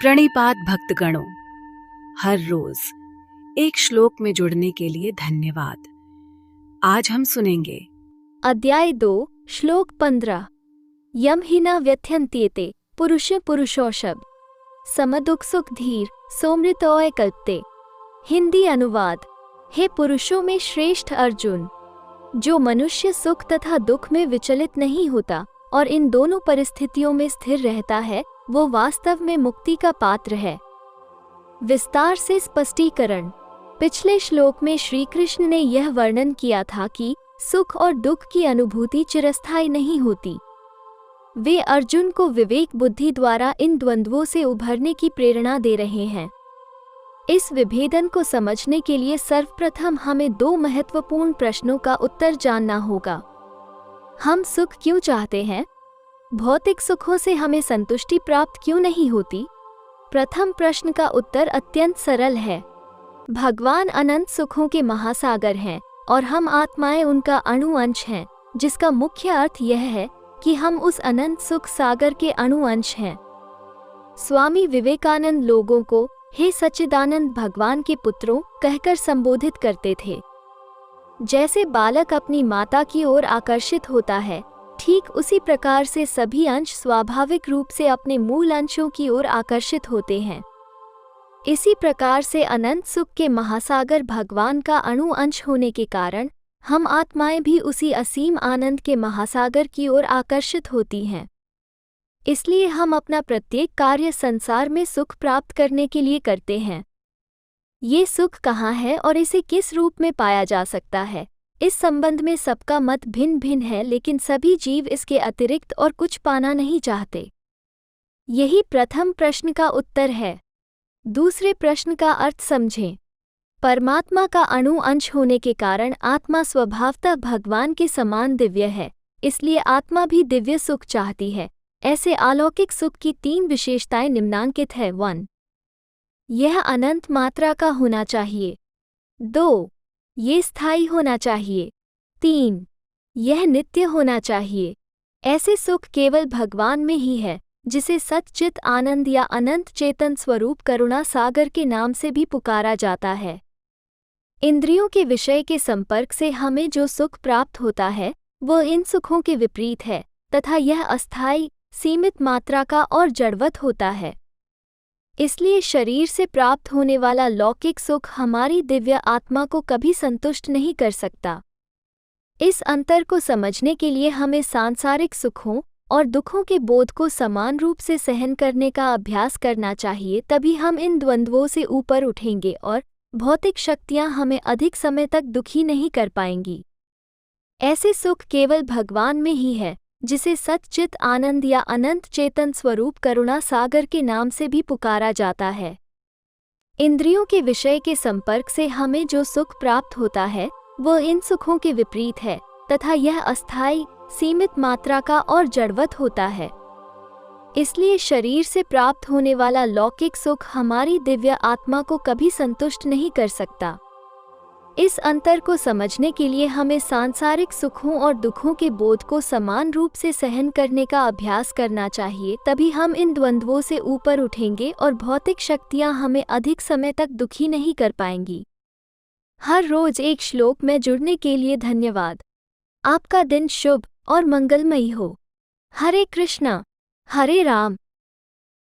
प्रणिपात भक्तगणों, हर रोज एक श्लोक में जुड़ने के लिए धन्यवाद। आज हम सुनेंगे अध्याय 2 श्लोक 15। यम ही न व्यथ्यन्त्येते पुरुष पुरुषौषभ समदुख सुख धीर सोमृतोय कल्पते। हिंदी अनुवाद। हे पुरुषों में श्रेष्ठ अर्जुन, जो मनुष्य सुख तथा दुख में विचलित नहीं होता और इन दोनों परिस्थितियों में स्थिर रहता है, वो वास्तव में मुक्ति का पात्र है। विस्तार से स्पष्टीकरण। पिछले श्लोक में श्री कृष्ण ने यह वर्णन किया था कि सुख और दुख की अनुभूति चिरस्थायी नहीं होती। वे अर्जुन को विवेक बुद्धि द्वारा इन द्वंद्वों से उभरने की प्रेरणा दे रहे हैं। इस विभेदन को समझने के लिए सर्वप्रथम हमें दो महत्वपूर्ण प्रश्नों का उत्तर जानना होगा। हम सुख क्यों चाहते हैं? भौतिक सुखों से हमें संतुष्टि प्राप्त क्यों नहीं होती? प्रथम प्रश्न का उत्तर अत्यंत सरल है। भगवान अनंत सुखों के महासागर हैं और हम आत्माएं उनका अणु अंश हैं, जिसका मुख्य अर्थ यह है कि हम उस अनंत सुख सागर के अणु अंश हैं। स्वामी विवेकानंद लोगों को हे सच्चिदानंद भगवान के पुत्रों कहकर संबोधित करते थे। जैसे बालक अपनी माता की ओर आकर्षित होता है, ठीक उसी प्रकार से सभी अंश स्वाभाविक रूप से अपने मूल अंशों की ओर आकर्षित होते हैं। इसी प्रकार से अनंत सुख के महासागर भगवान का अणु अंश होने के कारण हम आत्माएं भी उसी असीम आनंद के महासागर की ओर आकर्षित होती हैं। इसलिए हम अपना प्रत्येक कार्य संसार में सुख प्राप्त करने के लिए करते हैं। ये सुख कहाँ है और इसे किस रूप में पाया जा सकता है, इस संबंध में सबका मत भिन्न भिन्न है, लेकिन सभी जीव इसके अतिरिक्त और कुछ पाना नहीं चाहते। यही प्रथम प्रश्न का उत्तर है। दूसरे प्रश्न का अर्थ समझें। परमात्मा का अणु अंश होने के कारण आत्मा स्वभावतः भगवान के समान दिव्य है, इसलिए आत्मा भी दिव्य सुख चाहती है। ऐसे अलौकिक सुख की 3 विशेषताएं निम्नांकित है। 1. यह अनंत मात्रा का होना चाहिए। 2. ये स्थायी होना चाहिए। 3. यह नित्य होना चाहिए। ऐसे सुख केवल भगवान में ही है, जिसे सच्चित आनंद या अनंत चेतन स्वरूप करुणा सागर के नाम से भी पुकारा जाता है। इंद्रियों के विषय के संपर्क से हमें जो सुख प्राप्त होता है, वह इन सुखों के विपरीत है तथा यह अस्थायी, सीमित मात्रा का और जड़वत होता है। इसलिए शरीर से प्राप्त होने वाला लौकिक सुख हमारी दिव्य आत्मा को कभी संतुष्ट नहीं कर सकता। इस अंतर को समझने के लिए हमें सांसारिक सुखों और दुखों के बोध को समान रूप से सहन करने का अभ्यास करना चाहिए, तभी हम इन द्वंद्वों से ऊपर उठेंगे और भौतिक शक्तियां हमें अधिक समय तक दुखी नहीं कर पाएंगी। ऐसे सुख केवल भगवान में ही है, जिसे सच्चित आनंद या अनंत चेतन स्वरूप करुणा सागर के नाम से भी पुकारा जाता है। इंद्रियों के विषय के संपर्क से हमें जो सुख प्राप्त होता है, वह इन सुखों के विपरीत है तथा यह अस्थायी, सीमित मात्रा का और जड़वत होता है। इसलिए शरीर से प्राप्त होने वाला लौकिक सुख हमारी दिव्य आत्मा को कभी संतुष्ट नहीं कर सकता। इस अंतर को समझने के लिए हमें सांसारिक सुखों और दुखों के बोध को समान रूप से सहन करने का अभ्यास करना चाहिए, तभी हम इन द्वंद्वों से ऊपर उठेंगे और भौतिक शक्तियां हमें अधिक समय तक दुखी नहीं कर पाएंगी। हर रोज एक श्लोक में जुड़ने के लिए धन्यवाद। आपका दिन शुभ और मंगलमयी हो। हरे कृष्णा, हरे राम,